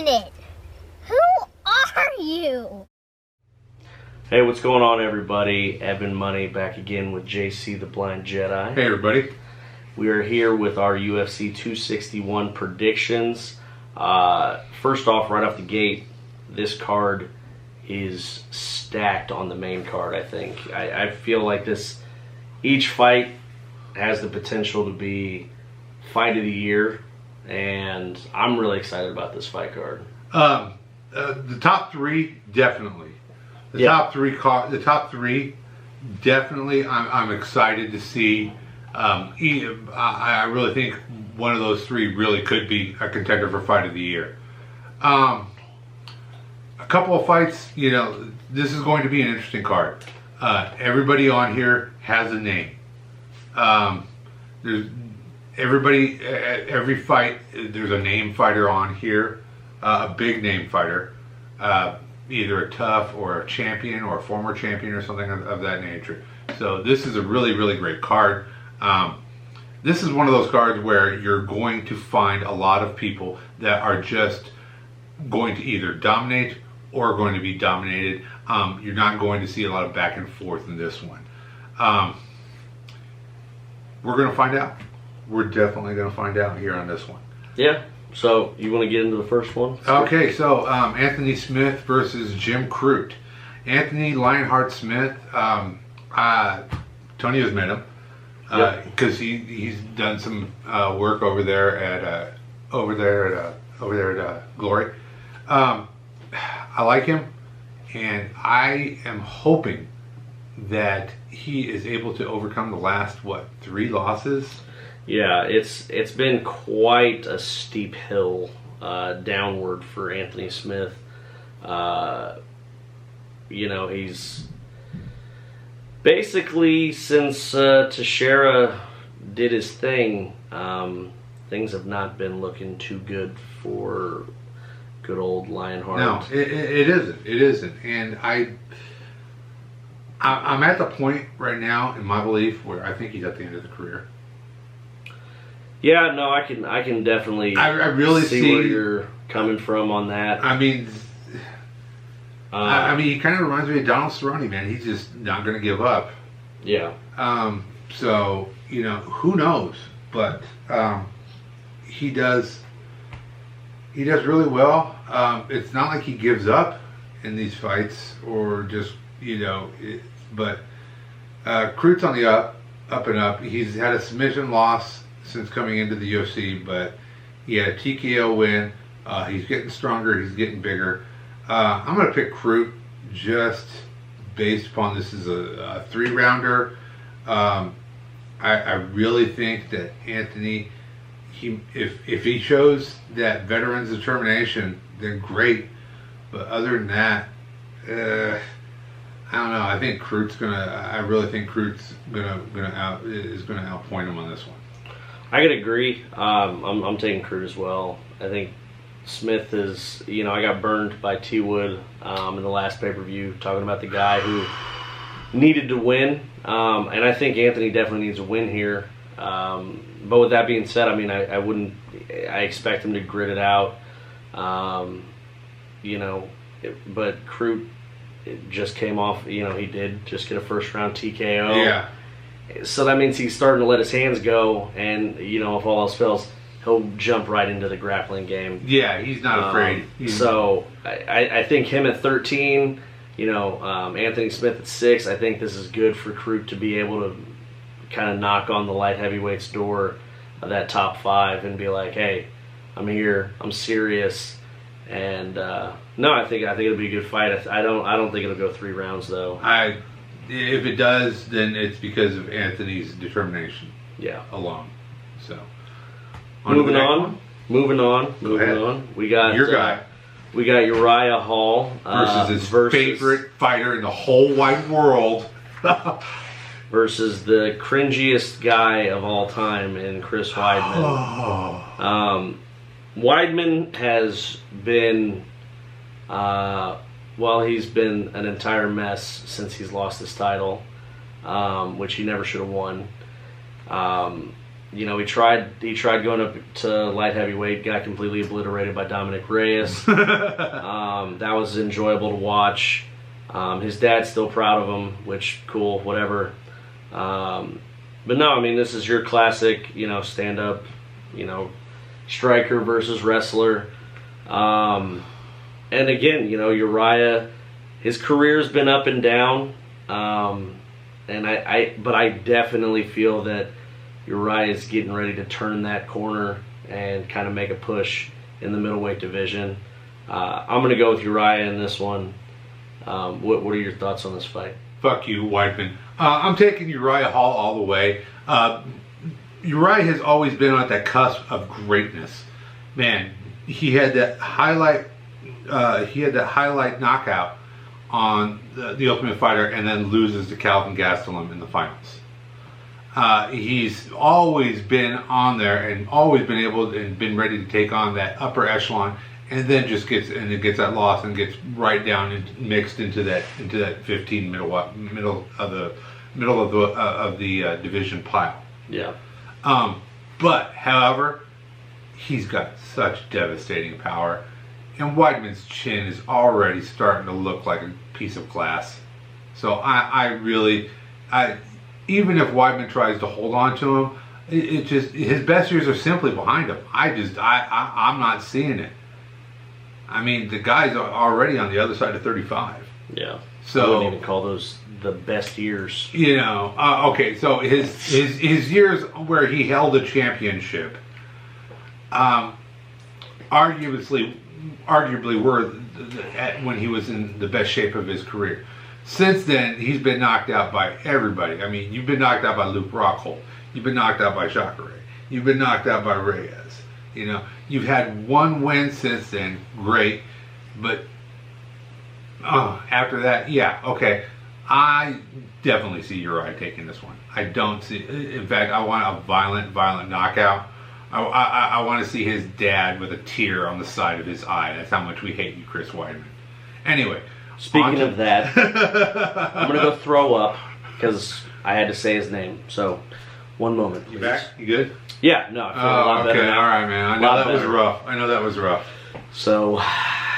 minute. Who are you? Hey, what's going on, everybody? Evan Money back again with JC the Blind Jedi. Hey, everybody. We are here with our UFC 261 predictions. First off, right off the gate, this card is stacked on the main card, I think. I feel like each fight has the potential to be fight of the year, and I'm really excited about this fight card. The top three, definitely. The top three, definitely. I'm excited to see. I really think one of those three really could be a contender for fight of the year. A couple of fights, this is going to be an interesting card. Everybody on here has a name. There's every fight, there's a name fighter on here, a big name fighter. Either a tough or a champion or a former champion or something of that nature. So this is a really, really great card. This is one of those cards where you're going to find a lot of people that are just going to either dominate or going to be dominated. You're not going to see a lot of back and forth in this one. We're going to find out. We're definitely going to find out here on this one. Yeah. So, you want to get into the first one? Okay, so Anthony Smith versus Jim Croot. Anthony Lionheart Smith, Tony has met him because he's done some work over there at Glory. I like him, and I am hoping that he is able to overcome the last 3 losses. Yeah, it's been quite a steep hill downward for Anthony Smith. He's basically, since Teixeira did his thing, things have not been looking too good for good old Lionheart. No, it isn't. It isn't. And I'm at the point right now, in my belief, where I think he's at the end of the career. Yeah, no, I can definitely I really see where you're coming from on that. I mean, he kind of reminds me of Donald Cerrone, man. He's just not going to give up. Yeah. So, who knows? But he does really well. It's not like he gives up in these fights or just, but Croot's on the up and up. He's had a submission loss since coming into the UFC, but he had a TKO win. He's getting stronger. He's getting bigger. I'm going to pick Croot just based upon this is a 3-rounder. I really think that Anthony, if he shows that veteran's determination, then great. But other than that, I don't know. I think Croot's I really think Croot's gonna outpoint him on this one. I could agree. I'm taking Croot as well. I think Smith is, I got burned by T. Wood in the last pay-per-view talking about the guy who needed to win. And I think Anthony definitely needs a win here. But with that being said, I mean, I expect him to grit it out. But Croot just came off, he did just get a first-round TKO. Yeah. So that means he's starting to let his hands go, and if all else fails, he'll jump right into the grappling game. Yeah, he's not afraid. So I think him at 13, Anthony Smith at 6. I think this is good for Croot to be able to kind of knock on the light heavyweights door of that top 5 and be like, hey, I'm here, I'm serious, and no, I think it'll be a good fight. I don't think it'll go 3 rounds though. If it does, then it's because of Anthony's determination. Yeah. Alone. So. Moving on. We got your guy. We got Uriah Hall versus his favorite fighter in the whole wide world. Versus the cringiest guy of all time in Chris Weidman. Weidman has been, he's been an entire mess since he's lost his title, which he never should have won. You know, he tried going up to light heavyweight, got completely obliterated by Dominic Reyes. That was enjoyable to watch. His dad's still proud of him, which, cool, whatever. But no, I mean, this is your classic, you know, stand-up, you know, striker versus wrestler. And again, you know, Uriah, his career's been up and down. But I definitely feel that Uriah is getting ready to turn that corner and kind of make a push in the middleweight division. I'm going to go with Uriah in this one. What are your thoughts on this fight? Fuck you, Weidman. I'm taking Uriah Hall all the way. Uriah has always been on that cusp of greatness. Man, he had that highlight knockout on the Ultimate Fighter, and then loses to Calvin Gastelum in the finals. He's always been on there and always been able and been ready to take on that upper echelon, and then just gets that loss and gets right down and mixed into that 15 middle of the division pile. Yeah. But however, he's got such devastating power, and Weidman's chin is already starting to look like a piece of glass. So even if Weidman tries to hold on to him, it just, his best years are simply behind him. I'm not seeing it. I mean, the guy's already on the other side of 35. Yeah. So I wouldn't even call those the best years. You know, okay, so his years where he held a championship, arguably were when he was in the best shape of his career. Since then, he's been knocked out by everybody. I mean, you've been knocked out by Luke Rockhold. You've been knocked out by Jacare. You've been knocked out by Reyes. You know, you've had one win since then. Great. But after that, yeah, okay. I definitely see Uriah taking this one. I don't see... In fact, I want a violent knockout. I want to see his dad with a tear on the side of his eye. That's how much we hate you, Chris Weidman. Anyway... Speaking of that, I'm going to go throw up because I had to say his name. So, one moment, please. You back? You good? Yeah, no, I feel a lot better now. All right, man. I know that was rough. So,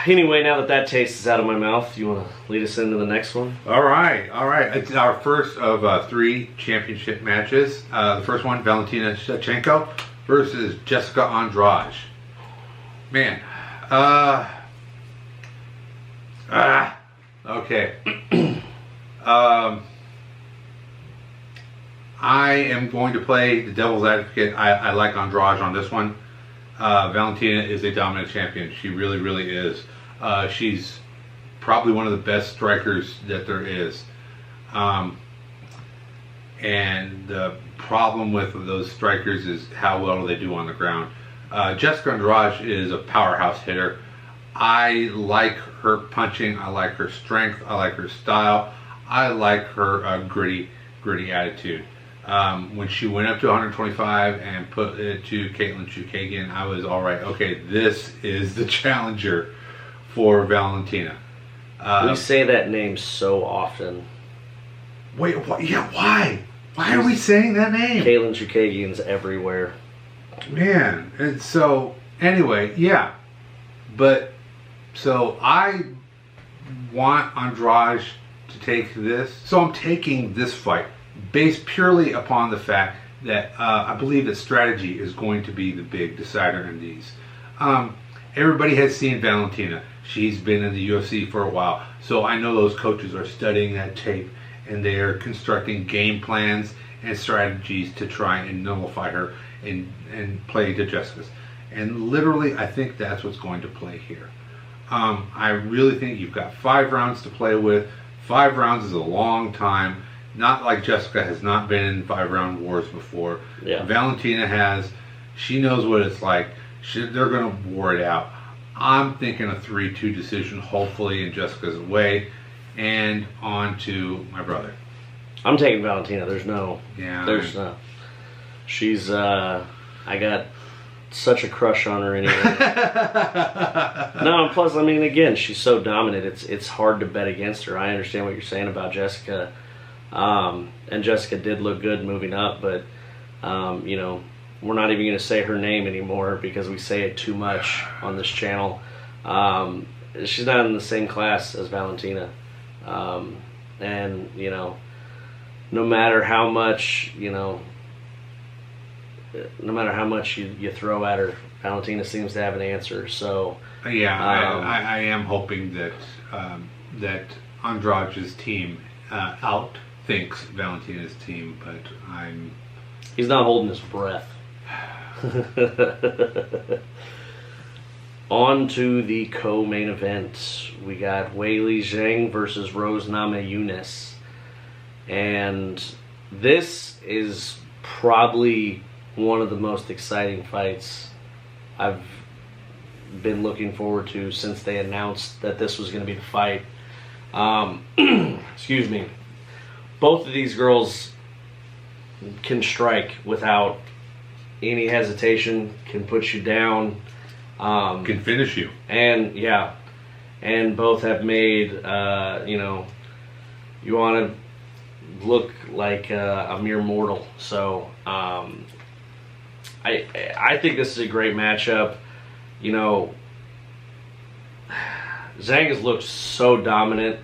anyway, now that taste is out of my mouth, you want to lead us into the next one? All right. It's our first of 3 championship matches. The first one, Valentina Shevchenko versus Jessica Andrade. Man, okay. I am going to play the devil's advocate. I like Andrade on this one. Valentina is a dominant champion. She really, really is. She's probably one of the best strikers that there is. And the problem with those strikers is how well they do on the ground. Jessica Andrade is a powerhouse hitter. I like her punching. I like her strength. I like her style. I like her gritty attitude. When she went up to 125 and put it to Katlyn Chookagian, I was all right. Okay, this is the challenger for Valentina. We say that name so often. Wait, what? Yeah, why? Why are we saying that name? Katlyn Chookagian's everywhere. Man, and so anyway, yeah, but so I want Andrade to take this. So I'm taking this fight based purely upon the fact that I believe that strategy is going to be the big decider in these. Everybody has seen Valentina. She's been in the UFC for a while, so I know those coaches are studying that tape and they are constructing game plans and strategies to try and nullify her and play to Jessica's. And literally, I think that's what's going to play here. I really think you've got 5 rounds to play with. 5 rounds is a long time. Not like Jessica has not been in 5-round wars before. Yeah. Valentina has. She knows what it's like. They're going to war it out. I'm thinking a 3-2 decision, hopefully in Jessica's way, and on to my brother. I'm taking Valentina. There's no. She's. I got such a crush on her anyway. No, and plus, I mean, again, she's so dominant. It's hard to bet against her. I understand what you're saying about Jessica, and Jessica did look good moving up, but you know, we're not even going to say her name anymore because we say it too much on this channel. She's not in the same class as Valentina. And, you know, no matter how much, you know, no matter how much you throw at her, Valentina seems to have an answer. So yeah, I am hoping that that Andrade's team outthinks Valentina's team, but he's not holding his breath. On to the co-main event. We got Weili Zhang versus Rose Namajunas. And this is probably one of the most exciting fights I've been looking forward to since they announced that this was going to be the fight. Excuse me. Both of these girls can strike without any hesitation, can put you down. Can finish you. And, yeah. And both have made, you know, you want to look like a mere mortal. So, I think this is a great matchup. You know, Zhang has looked so dominant,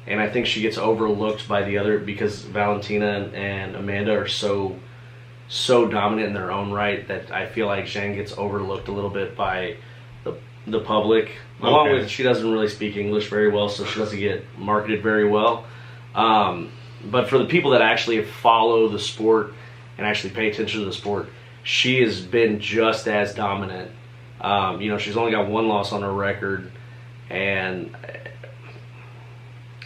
and I think she gets overlooked by the other because Valentina and Amanda are so dominant in their own right that I feel like Zhang gets overlooked a little bit by the public. Along with she doesn't really speak English very well, so she doesn't get marketed very well. But for the people that actually follow the sport and actually pay attention to the sport, she has been just as dominant. You know, she's only got one loss on her record, and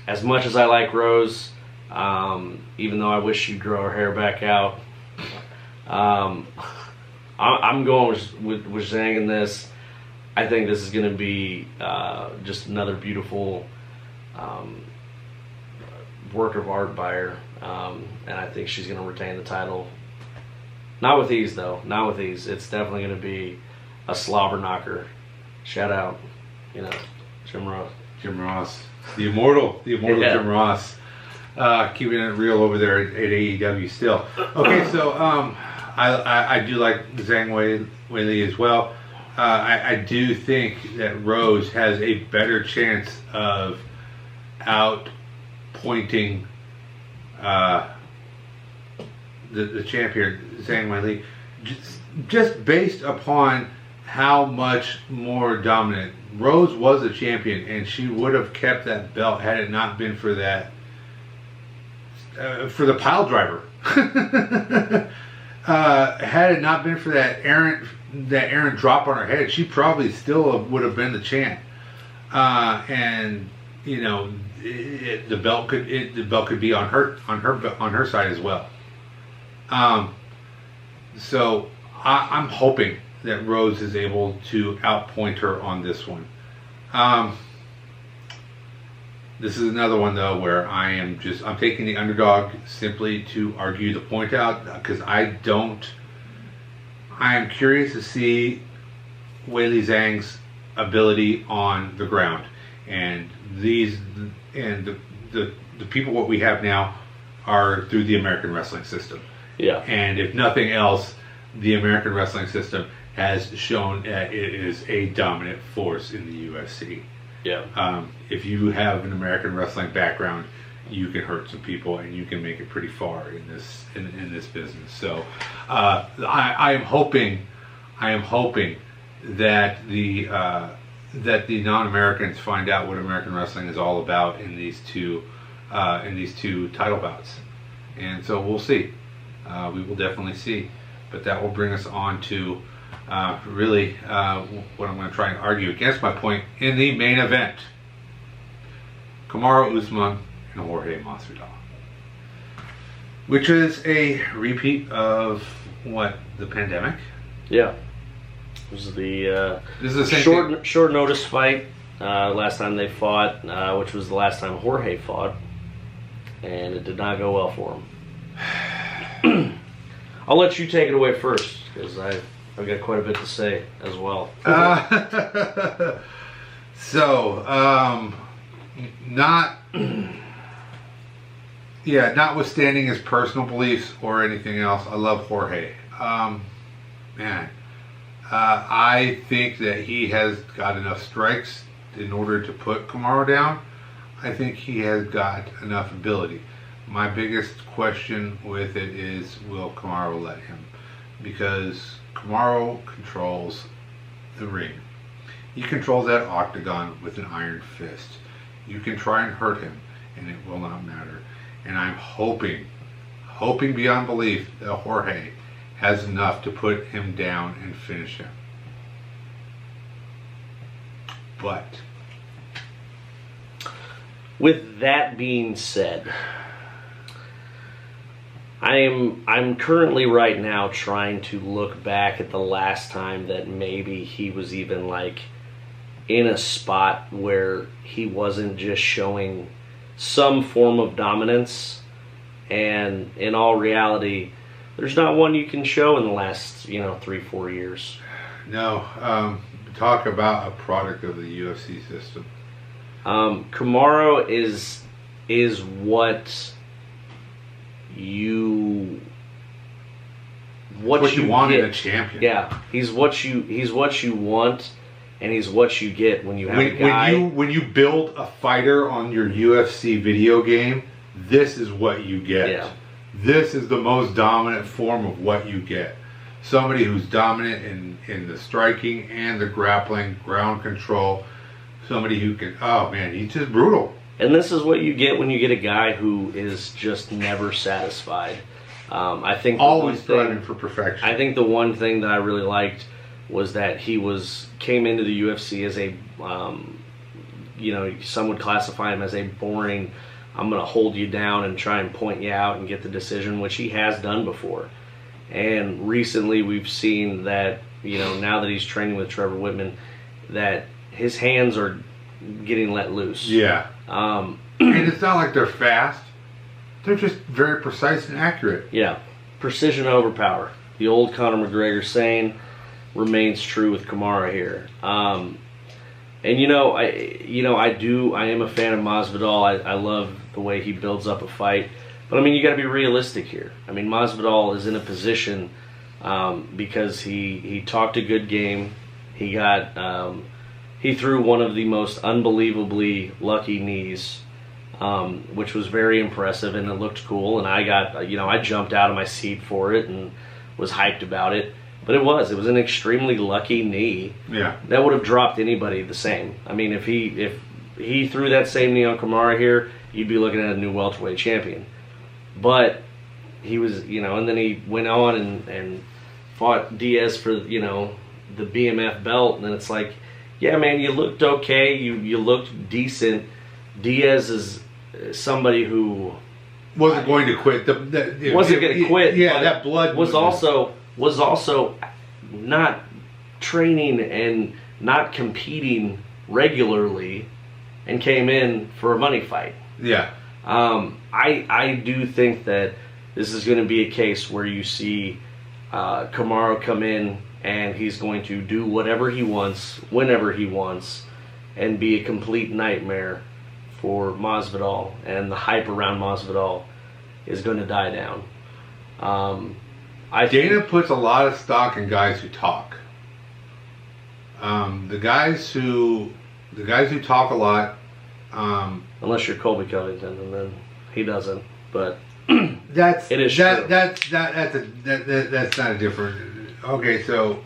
as much as I like Rose, even though I wish she'd grow her hair back out, I'm going with Zhang in this. I think this is going to be just another beautiful work of art by her, and I think she's going to retain the title. Not with ease, though. Not with ease. It's definitely going to be a slobber knocker. Shout out, you know, Jim Ross. Jim Ross, the immortal yeah. Jim Ross, keeping it real over there at AEW still. Okay, so I do like Zhang Weili as well. I do think that Rose has a better chance of outpointing the champion, Zhang Weili, just based upon how much more dominant. Rose was a champion, and she would have kept that belt had it not been for that, for the pile driver. Had it not been for that errant drop on her head, she probably still would have been the champ. And you know, the belt could be on her side as well. So I'm hoping that Rose is able to outpoint her on this one. This is another one though where I'm taking the underdog simply to argue the point out, because I am curious to see Weili Zhang's ability on the ground, and the people what we have now are through the American wrestling system. Yeah. And if nothing else, the American wrestling system has shown that it is a dominant force in the UFC. Yeah. If you have an American wrestling background, you can hurt some people and you can make it pretty far in this business. So I am hoping that the non-Americans find out what American wrestling is all about in these two title bouts, and so we'll see. We will definitely see, but that will bring us on to really what I'm going to try and argue against my point in the main event: Kamaru Usman and Jorge Masvidal, which is a repeat of the pandemic. Yeah, this is the same short notice fight. Last time they fought, which was the last time Jorge fought, and it did not go well for him. I'll let you take it away first, because I've got quite a bit to say as well. Notwithstanding his personal beliefs or anything else, I love Jorge. man, I think that he has got enough strikes in order to put Kamaru down. I think he has got enough ability. My biggest question with it is, will Kamaru let him? Because Kamaru controls the ring. He controls that octagon with an iron fist. You can try and hurt him, and it will not matter. And I'm hoping beyond belief that Jorge has enough to put him down and finish him. But with that being said, I'm currently right now trying to look back at the last time that maybe he was even like in a spot where he wasn't just showing some form of dominance. And in all reality, there's not one you can show in the last 3-4 years. No, talk about a product of the UFC system. Kamaru is what you want get. in a champion. Yeah, he's what you want, and he's what you get when you have a guy. When you build a fighter on your UFC video game, this is what you get. Yeah. This is the most dominant form of what you get. Somebody who's dominant in the striking and the grappling, ground control. Somebody who can, oh man, he's just brutal. And this is what you get when you get a guy who is just never satisfied. I think always striving for perfection. I think the one thing that I really liked was that he came into the UFC as a, some would classify him as a boring, I'm going to hold you down and try and point you out and get the decision, which he has done before. And recently we've seen that, now that he's training with Trevor Whitman, that his hands are getting let loose. Yeah. And it's not like they're fast. They're just very precise and accurate. Yeah. Precision over power. The old Conor McGregor saying remains true with Kamaru here. And I am a fan of Masvidal. I love the way he builds up a fight. But you got to be realistic here. Masvidal is in a position because he talked a good game. He got he threw one of the most unbelievably lucky knees, which was very impressive and it looked cool. And I got I jumped out of my seat for it and was hyped about it. But it was an extremely lucky knee. Yeah. That would have dropped anybody the same. If he threw that same knee on Kamaru here, you'd be looking at a new welterweight champion. But he was, and then he went on and fought Diaz for, the BMF belt. And then it's like, yeah, man, you looked okay. You looked decent. Diaz is somebody who wasn't going to quit. Wasn't going to quit. Yeah, that blood was also not training and not competing regularly, and came in for a money fight. Yeah. I do think that this is going to be a case where you see Kamaru come in and he's going to do whatever he wants, whenever he wants, and be a complete nightmare for Masvidal, and the hype around Masvidal is going to die down. Dana puts a lot of stock in guys who talk. The guys who talk a lot. Unless you're Colby Covington, and then he doesn't. But that's true. That's not a different. Okay, so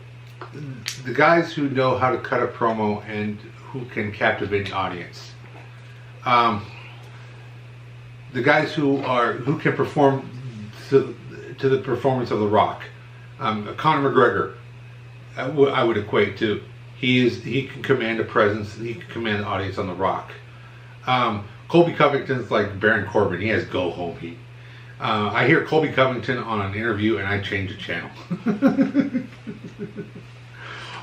the guys who know how to cut a promo and who can captivate the audience. The guys who can perform to the performance of The Rock. Conor McGregor, I would equate to. He can command a presence. He can command the audience on The Rock. Colby Covington's like Baron Corbin. He has go home heat. I hear Colby Covington on an interview and I change the channel.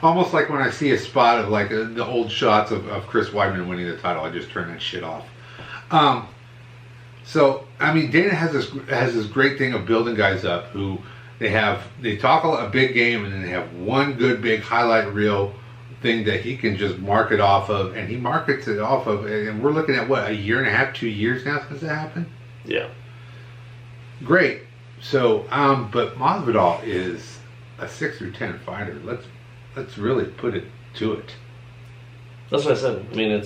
Almost like when I see a spot of like the old shots of Chris Weidman winning the title, I just turn that shit off. Dana has this great thing of building guys up who they talk a big game and then they have one good big highlight reel thing that he can just market off of, and he markets it off of, and we're looking at what, a year and a half, 2 years now since that happened? Yeah. Great. So, but Masvidal is a 6-10 fighter. Let's really put it to it. That's what I said. I mean,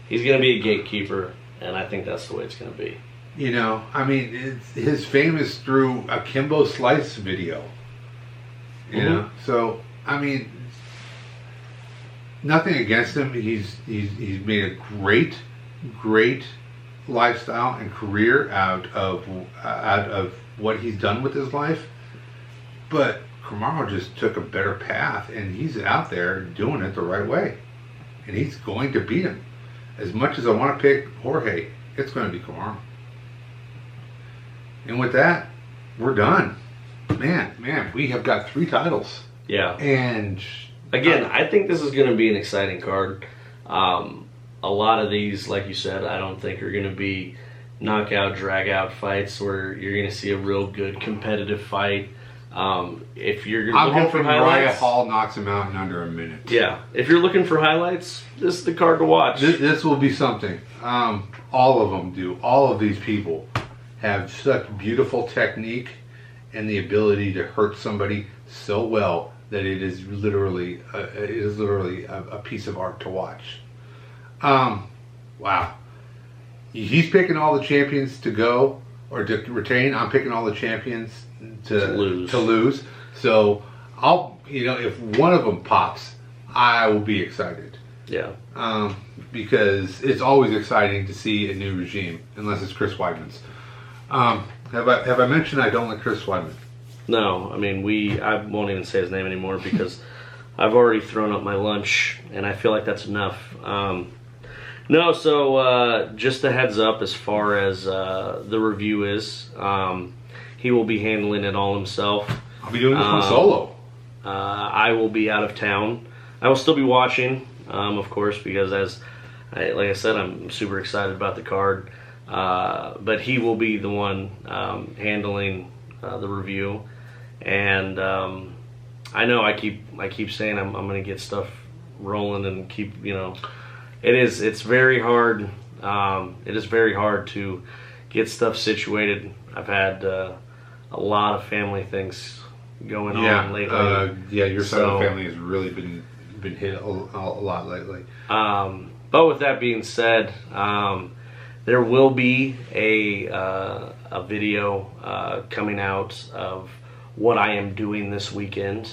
he's going to be a gatekeeper, and I think that's the way it's going to be. You know, I mean, his fame is through a Kimbo Slice video. You know, so I mean, nothing against him. He's made a great lifestyle and career out of what he's done with his life. But Kamaru just took a better path, and he's out there doing it the right way, and he's going to beat him. As much as I want to pick Jorge, it's going to be Kamaru. And with that, we're done. Man, we have got 3 titles. Yeah. And again, I think this is going to be an exciting card. A lot of these, like you said, I don't think are going to be knockout, drag-out fights where you're going to see a real good competitive fight. If you're looking for highlights, Uriah Hall knocks him out in under a minute. Yeah. If you're looking for highlights, this is the card to watch. This will be something. All of them do. All of these people have such beautiful technique and the ability to hurt somebody so well that it is literally a piece of art to watch. Wow. He's picking all the champions to go or to retain. I'm picking all the champions to lose. So if one of them pops, I will be excited. Yeah. Because it's always exciting to see a new regime, unless it's Chris Weidman's. Have I mentioned I don't like Chris Weidman? No, I mean I won't even say his name anymore because I've already thrown up my lunch, and I feel like that's enough. No, so just a heads up as far as the review is, he will be handling it all himself. I'll be doing this one solo. I will be out of town. I will still be watching, of course, because like I said, I'm super excited about the card. But he will be the one handling the review, and I know I keep saying I'm going to get stuff rolling and keep it's very hard. It is very hard to get stuff situated. I've had a lot of family things going on lately. Your side of the family has really been hit a lot lately. But with that being said, there will be a video coming out of what I am doing this weekend,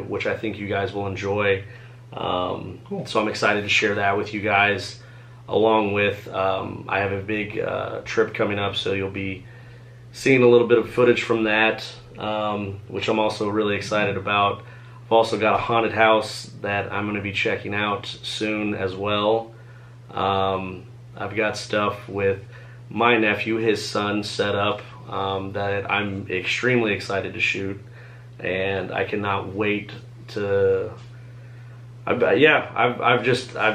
which I think you guys will enjoy. Cool. So I'm excited to share that with you guys, along with I have a big trip coming up, so you'll be seeing a little bit of footage from that, which I'm also really excited about. I've also got a haunted house that I'm going to be checking out soon as well. I've got stuff with my nephew, his son, set up that I'm extremely excited to shoot, and I cannot wait to. I've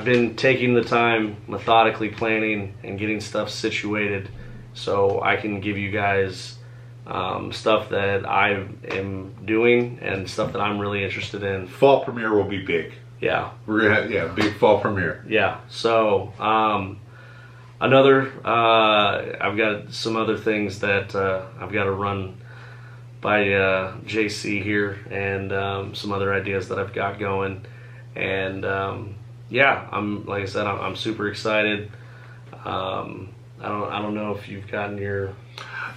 been taking the time, methodically planning and getting stuff situated, so I can give you guys stuff that I am doing and stuff that I'm really interested in. Fall premiere will be big. Yeah, we're gonna have big fall premiere. Yeah, so I've got some other things that I've got to run by JC here, and some other ideas that I've got going, and like I said, I'm super excited. I don't know if you've gotten your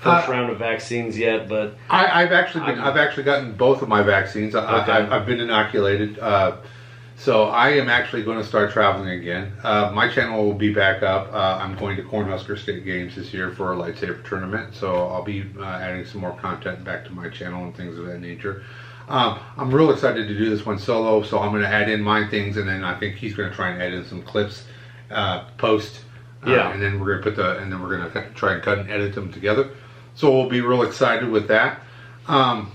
first round of vaccines yet, but I've actually gotten both of my vaccines. I've been inoculated. So I am actually going to start traveling again. My channel will be back up. I'm going to Cornhusker State Games this year for a lightsaber tournament, so I'll be adding some more content back to my channel and things of that nature. I'm real excited to do this one solo, so I'm going to add in my things, and then I think he's going to try and add in some clips post. And then we're going to try and cut and edit them together. So we'll be real excited with that. And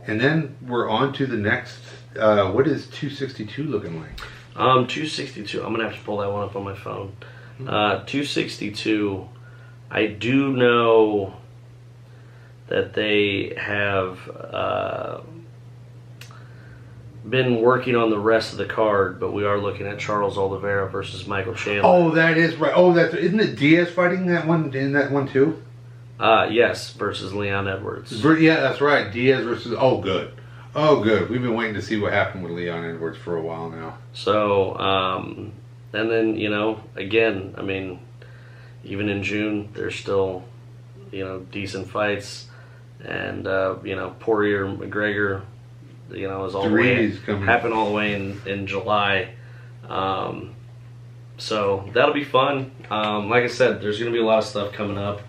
then we're on to the next. What is 262 looking like? 262. I'm gonna have to pull that one up on my phone. 262. I do know that they have been working on the rest of the card, but we are looking at Charles Oliveira versus Michael Chandler. Oh, that is right. Oh, isn't it Diaz fighting that one in that one too? Yes, versus Leon Edwards. Yeah, that's right. Diaz versus. Oh, good. Oh, good. We've been waiting to see what happened with Leon Edwards for a while now. So, and then, again, I mean, even in June, there's still, decent fights. And, Poirier McGregor, is all the way, happened all the way in July. So that'll be fun. Like I said, there's going to be a lot of stuff coming up.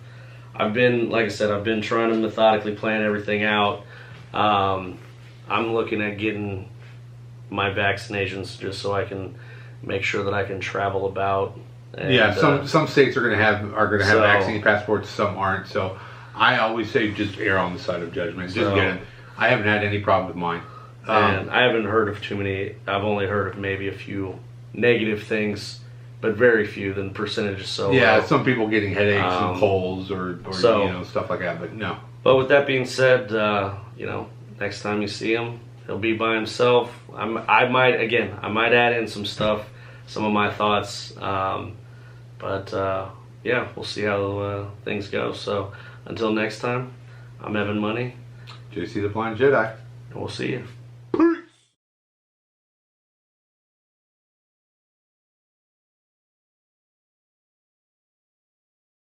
I've been trying to methodically plan everything out. I'm looking at getting my vaccinations just so I can make sure that I can travel about. And, some states are going to have vaccine passports, some aren't. So I always say just err on the side of judgment. Just get it. I haven't had any problem with mine. And I haven't heard of too many. I've only heard of maybe a few negative things, but very few. Then percentages so low. Some people getting headaches and colds or stuff like that. But no. But with that being said, next time you see him, he'll be by himself. I might add in some stuff, some of my thoughts. But we'll see how things go. So until next time, I'm Evan Money. JC the Blind Jedi. And we'll see you.